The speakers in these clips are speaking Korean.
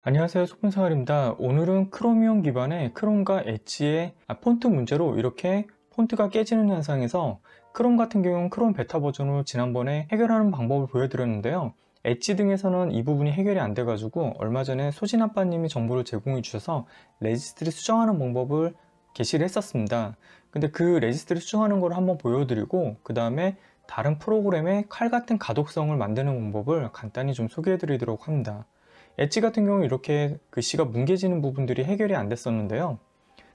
안녕하세요, 소품생활입니다. 오늘은 크로미움 기반의 크롬과 엣지의 폰트 문제로 이렇게 폰트가 깨지는 현상에서 크롬 같은 경우는 크롬 베타 버전으로 지난번에 해결하는 방법을 보여드렸는데요. 엣지 등에서는 이 부분이 해결이 안 돼가지고 얼마 전에 소진 아빠님이 정보를 제공해 주셔서 레지스트리 수정하는 방법을 게시를 했었습니다. 근데 그 레지스트리 수정하는 걸 한번 보여드리고 그 다음에 다른 프로그램의 칼 같은 가독성을 만드는 방법을 간단히 좀 소개해 드리도록 합니다. 엣지 같은 경우 이렇게 글씨가 뭉개지는 부분들이 해결이 안 됐었는데요.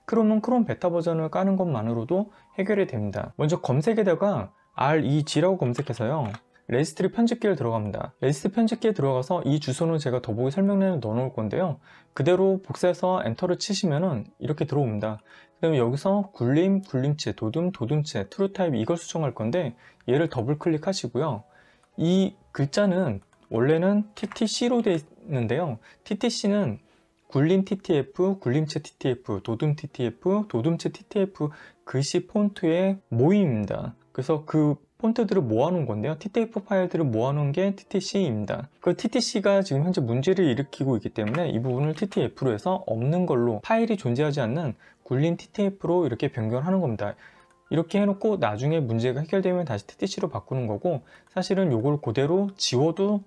크롬은 크롬 베타 버전을 까는 것만으로도 해결이 됩니다. 먼저 검색에다가 REG라고 검색해서요. 레지스트리 편집기를 들어갑니다. 레지스트리 편집기에 들어가서 이 주소는 제가 더보기 설명란에 넣어 놓을 건데요. 그대로 복사해서 엔터를 치시면은 이렇게 들어옵니다. 그 다음에 여기서 굴림, 굴림체, 도둠, 도둠체, 트루타입 이걸 수정할 건데 얘를 더블 클릭하시고요. 이 글자는 원래는 TTC로 되어 있는데요. TTC는 굴림 TTF, 굴림체 TTF, 도둠 TTF, 도둠체 TTF 글씨 폰트의 모임입니다. 그래서 그 폰트들을 모아놓은 건데요. TTF 파일들을 모아놓은 게 TTC입니다. 그 TTC가 지금 현재 문제를 일으키고 있기 때문에 이 부분을 TTF로 해서 없는 걸로 파일이 존재하지 않는 굴림 TTF로 이렇게 변경하는 겁니다. 이렇게 해놓고 나중에 문제가 해결되면 다시 TTC로 바꾸는 거고, 사실은 이걸 그대로 지워도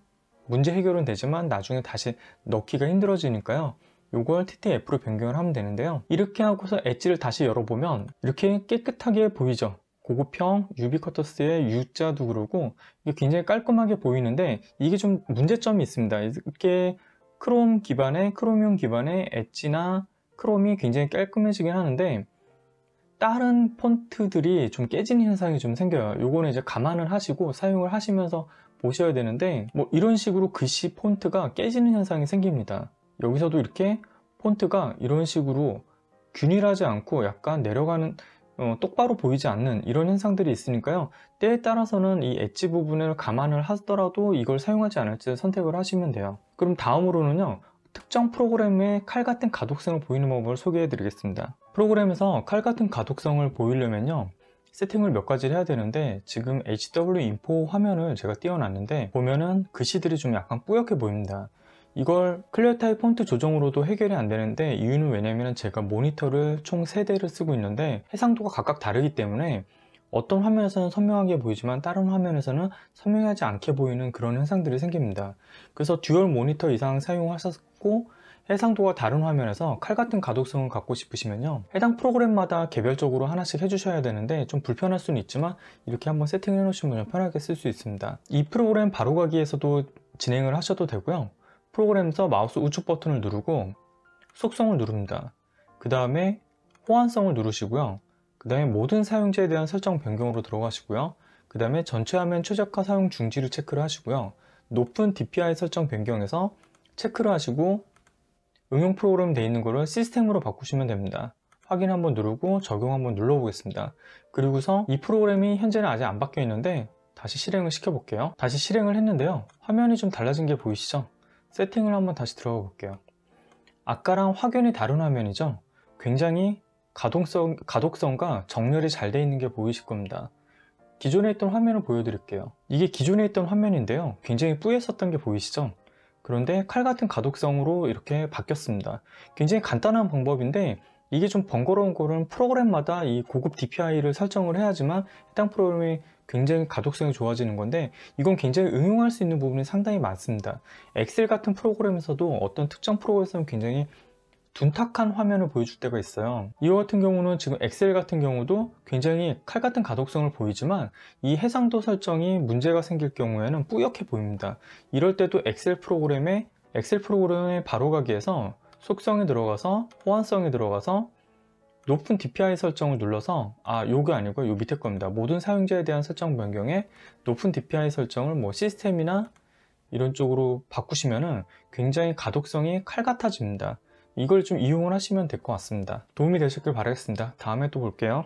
문제 해결은 되지만 나중에 다시 넣기가 힘들어지니까요. 이걸 TTF로 변경을 하면 되는데요. 이렇게 하고서 엣지를 다시 열어보면 이렇게 깨끗하게 보이죠. 고급형 유비쿼터스의 U자도 그러고 이게 굉장히 깔끔하게 보이는데 이게 좀 문제점이 있습니다. 이렇게 크롬 기반의 크로미움 기반의 엣지나 크롬이 굉장히 깔끔해지긴 하는데 다른 폰트들이 좀 깨지는 현상이 좀 생겨요. 요거는 이제 감안을 하시고 사용을 하시면서 보셔야 되는데, 뭐 이런 식으로 글씨 폰트가 깨지는 현상이 생깁니다. 여기서도 이렇게 폰트가 이런 식으로 균일하지 않고 약간 내려가는, 똑바로 보이지 않는 이런 현상들이 있으니까요. 때에 따라서는 이 엣지 부분을 감안을 하더라도 이걸 사용하지 않을지 선택을 하시면 돼요. 그럼 다음으로는요, 특정 프로그램의 칼 같은 가독성을 보이는 방법을 소개해 드리겠습니다. 프로그램에서 칼 같은 가독성을 보이려면요, 세팅을 몇 가지를 해야 되는데, 지금 HW 인포 화면을 제가 띄워놨는데 보면은 글씨들이 좀 약간 뿌옇게 보입니다. 이걸 클리어 타입 폰트 조정으로도 해결이 안 되는데, 이유는 왜냐면 제가 모니터를 총 3대를 쓰고 있는데 해상도가 각각 다르기 때문에 어떤 화면에서는 선명하게 보이지만 다른 화면에서는 선명하지 않게 보이는 그런 현상들이 생깁니다. 그래서 듀얼 모니터 이상 사용하셨고 해상도가 다른 화면에서 칼 같은 가독성을 갖고 싶으시면요, 해당 프로그램마다 개별적으로 하나씩 해주셔야 되는데 좀 불편할 수는 있지만 이렇게 한번 세팅을 해 놓으시면 편하게 쓸 수 있습니다. 이 프로그램 바로가기에서도 진행을 하셔도 되고요. 프로그램에서 마우스 우측 버튼을 누르고 속성을 누릅니다. 그 다음에 호환성을 누르시고요. 그 다음에 모든 사용자에 대한 설정 변경으로 들어가시고요. 그 다음에 전체 화면 최적화 사용 중지를 체크를 하시고요. 높은 DPI 설정 변경에서 체크를 하시고 응용 프로그램 되어 있는 거를 시스템으로 바꾸시면 됩니다. 확인 한번 누르고 적용 한번 눌러 보겠습니다. 그리고서 이 프로그램이 현재는 아직 안 바뀌어 있는데 다시 실행을 시켜 볼게요. 다시 실행을 했는데요, 화면이 좀 달라진 게 보이시죠? 세팅을 한번 다시 들어가 볼게요. 아까랑 확연히 다른 화면이죠? 굉장히 가독성과 정렬이 잘 되어 있는 게 보이실 겁니다. 기존에 있던 화면을 보여드릴게요. 이게 기존에 있던 화면인데요, 굉장히 뿌였었던 게 보이시죠? 그런데 칼 같은 가독성으로 이렇게 바뀌었습니다. 굉장히 간단한 방법인데 이게 좀 번거로운 거는 프로그램마다 이 고급 DPI를 설정을 해야지만 해당 프로그램이 굉장히 가독성이 좋아지는 건데, 이건 굉장히 응용할 수 있는 부분이 상당히 많습니다. 엑셀 같은 프로그램에서도 어떤 특정 프로그램에서는 굉장히 둔탁한 화면을 보여줄 때가 있어요. 이와 같은 경우는 지금 엑셀 같은 경우도 굉장히 칼 같은 가독성을 보이지만 이 해상도 설정이 문제가 생길 경우에는 뿌옇게 보입니다. 이럴 때도 엑셀 프로그램의 바로가기에서 속성에 들어가서 호환성에 들어가서 높은 DPI 설정을 눌러서, 요게 아니고 요 밑에 겁니다. 모든 사용자에 대한 설정 변경에 높은 DPI 설정을 뭐 시스템이나 이런 쪽으로 바꾸시면은 굉장히 가독성이 칼 같아집니다. 이걸 좀 이용을 하시면 될 것 같습니다. 도움이 되셨길 바라겠습니다. 다음에 또 볼게요.